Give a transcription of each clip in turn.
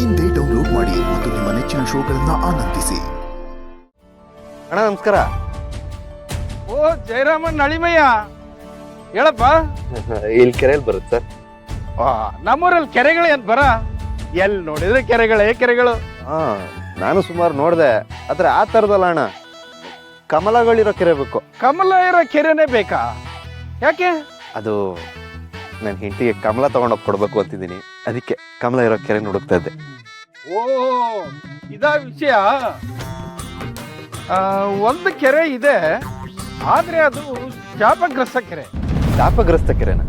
ಇಂದೇ ಡೌನ್ಲೋಡ್ ಮಾಡಿ ಮತ್ತು ನಿಮ್ಮ ನೆಚ್ಚಿನ ಶೋಗಳನ್ನ ಆನಂದಿಸಿ. ಅಣ್ಣ ನಮಸ್ಕಾರ. ಓ ಜಯರಾಮನ್ ನಳಿಮಯ್ಯ, ಹೇಳಪ್ಪ. ಇಲ್ಲಿ ಕೆರೆಯಲ್ಲಿ ಬರುತ್ತೆ ಸರ್. ನಮ್ಮೂರಲ್ಲಿ ಕೆರೆಗಳು ಏನ್ ಬರ, ಎಲ್ಲಿ ನೋಡಿದ್ರೆ ಕೆರೆಗಳೇ ಕೆರೆಗಳು. ಹಾ, ನಾನು ಸುಮಾರು ನೋಡಿದೆ, ಆದ್ರೆ ಆ ತರದಲ್ಲ ಅಣ್ಣ, ಕಮಲಗಳಿರೋ ಕೆರೆ ಬೇಕು. ಕಮಲ ಇರೋ ಕೆರೆನೇ ಬೇಕಾ? ಯಾಕೆ? ಅದು ನನ್ನ ಹೆಂಡತಿಗೆ ಕಮಲ ತಗೊಂಡೋಗಿ ಕೊಡ್ಬೇಕು ಅಂತಿದ್ದೀನಿ, ಅದಕ್ಕೆ ಕಮಲ ಇರೋ ಕೆರೆ ಹುಡುಕ್ತಾ ಇದ್ದೆ. ಓ ಇದಾ ವಿಷಯ. ಒಂದು ಕೆರೆ ಇದೆ, ಆದ್ರೆ ಅದು ಶಾಪಗ್ರಸ್ತ ಕೆರೆ. ಶಾಪಗ್ರಸ್ತ ಕೆರೆನ?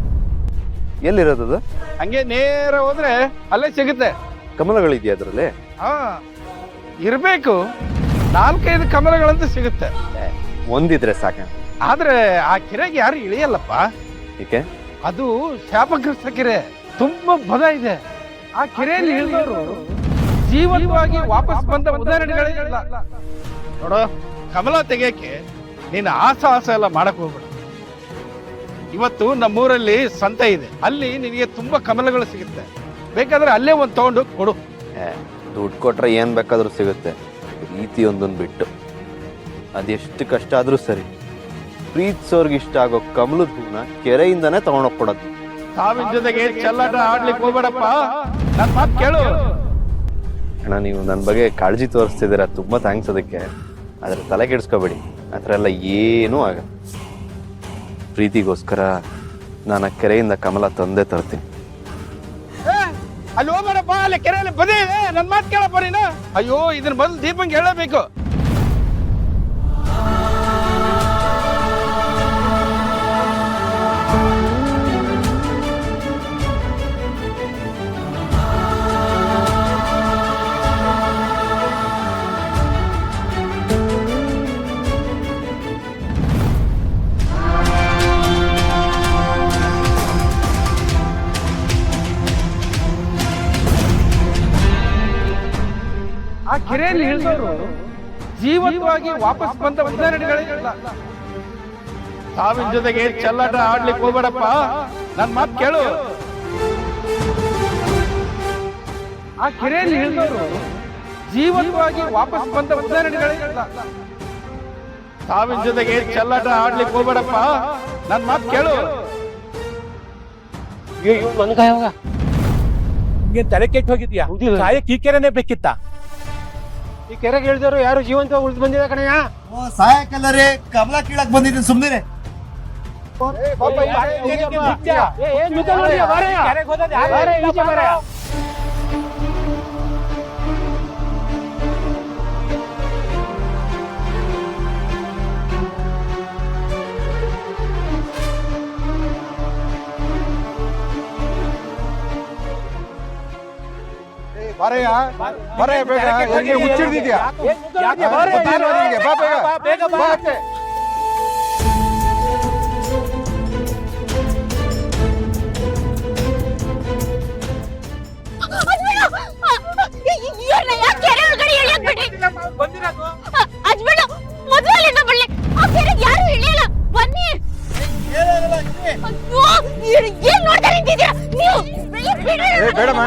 ಎಲ್ಲಿರೋದು ಅದು? ಹಂಗೆ ನೇರ ಹೋದ್ರೆ ಅಲ್ಲೇ ಸಿಗುತ್ತೆ. ಕಮಲಗಳಿದೆಯಾ ಅದರಲ್ಲಿ? ಹಾ ಇರ್ಬೇಕು, 4-5 ಕಮಲಗಳಂತೂ ಸಿಗುತ್ತೆ. ಒಂದಿದ್ರೆ ಸಾಕ. ಆದ್ರೆ ಆ ಕೆರೆಗೆ ಯಾರು ಇಳಿಯಲ್ಲಪ್ಪ. ಏಕೆ? ಅದು ಶಾಪಗ್ರಸ್ತ ಕೆರೆ, ತುಂಬಾ ಬದ ಇದೆ. ಆ ಕೆರೆಯಲ್ಲಿ ಇಳಿದವರು ಜೀವಂತವಾಗಿ ವಾಪಸ್ ಬಂದ ಉದಾಹರಣೆಗಳೇ ಇಲ್ಲ. ನೋಡೋ, ಕಮಲ ತೆಗೆಯಕ್ಕೆ ನೀನು ಆಸ ಎಲ್ಲ ಮಾಡಕ್ ಹೋಗ್ಬೇಡ. ಇವತ್ತು ನಮ್ಮೂರಲ್ಲಿ ಸಂತೆ ಇದೆ, ಅಲ್ಲಿ ನಿನಗೆ ತುಂಬಾ ಕಮಲಗಳು ಸಿಗುತ್ತೆ. ಬೇಕಾದ್ರೆ ಅಲ್ಲೇ ಒಂದು ತಗೊಂಡು ಕೊಡು. ದುಡ್ಡು ಕೊಟ್ರೆ ಏನ್ ಬೇಕಾದ್ರೂ ಸಿಗುತ್ತೆ, ರೀತಿ ಒಂದೊಂದು ಬಿಟ್ಟು. ಅದೆಷ್ಟು ಕಷ್ಟ ಆದ್ರೂ ಸರಿ, ಪ್ರೀತಿಸೋರ್ಗೆ ಇಷ್ಟ ಆಗೋ ಕಮಲದ ಹೂನ ಕೆರೆಯಿಂದಾನೇ ತಗೊಂಡೋಗ್ ಕೊಡೋದು. ಸಾವಿನ ಜೊತೆಗೆ ಚೆಲ್ಲಾಟ ಆಡ್ಲಿಕ್ಕೆ ಹೋಗ್ಬೇಡಪ್ಪ, ನನ್ನ ಮಾತು ಕೇಳು. ಅಣ್ಣ, ನೀವು ನನ್ನ ಬಗ್ಗೆ ಕಾಳಜಿ ತೋರಿಸ್ತಿದ್ದೀರಾ, ತುಂಬಾ ಥ್ಯಾಂಕ್ಸ್ ಅದಕ್ಕೆ. ಆದ್ರೆ ತಲೆ ಕೆಡಿಸ್ಕೋಬೇಡಿ, ಆ ಥರ ಎಲ್ಲ ಏನೂ ಆಗಲ್ಲ. ಪ್ರೀತಿಗೋಸ್ಕರ ನಾನು ಆ ಕೆರೆಯಿಂದ ಕಮಲ ತಂದೆ ತರ್ತೀನಿ. ಅಲ್ಲಿ ಹೋಗ್ಬೇಡಪ್ಪ, ಅಲ್ಲಿ ಕೆರೆಯಲ್ಲಿ ಬದೇ ಇದೆ, ನನ್ನ ಮಾತು ಕೇಳಪ್ಪ ನೀನು. ಅಯ್ಯೋ, ಇದನ್ನ ಮೊದಲು ದೀಪಂಗೆ ಹೇಳಬೇಕು. ಆ ಕೆರೆಯಲ್ಲಿ ಇಳಿದವರು ಜೀವಂತವಾಗಿ ವಾಪಸ್ ಬಂದ ಉದಾಹರಣೆಗಳೇ ಇಲ್ಲ. ಸಾವಿನ ಜೊತೆಗೆ ಚೆಲ್ಲಾಟ ಆಡ್ಲಿಕ್ಕೆ ಹೋಗ್ಬೇಡಪ್ಪ, ನನ್ನ ಮಾತು ಕೇಳು. ಆ ಕೆರೆಯಲ್ಲಿ ಇಳಿದವರು ಜೀವಂತವಾಗಿ ವಾಪಸ್ ಬಂದ ಉದಾಹರಣೆಗಳೇ ಇಲ್ಲ. ಸಾವಿನ ಜೊತೆಗೆ ಚೆಲ್ಲಾಟ ಆಡ್ಲಿಕ್ಕೆ ಹೋಗ್ಬೇಡಪ್ಪ, ನನ್ನ ಮಾತು ಕೇಳು. ತಲೆ ಕೆಟ್ಟು ಹೋಗಿದ್ಯಾ? ಸಾಯಕ್ಕೆ ಈ ಕೆರೆನೇ ಬೇಕಿತ್ತ? ಈ ಕೆರೆಗೆ ಇಳಿದವರು ಯಾರು ಜೀವಂತವಾಗಿ ಉಳಿದು ಬಂದಿದೆ ಕಣಯ್ಯ. ಸಾಯಕಲ್ಲರೇ, ಕಮಲ ಕೀಳಕ್ ಬಂದಿದ್ದೀನಿ, ಸುಮ್ಮನೆ. ಬರೆಯ ಬರೆಯ ಬೇಗ, ಹೆಂಗೆ ಮುಚ್ಚಿಡ್ದಿದ್ಯಾ? ಏನ್ ನೋಡ್ತಾ ನಿಂತಿದ್ಯಾ ನೀವು? ಬೇಡಮ್ಮ.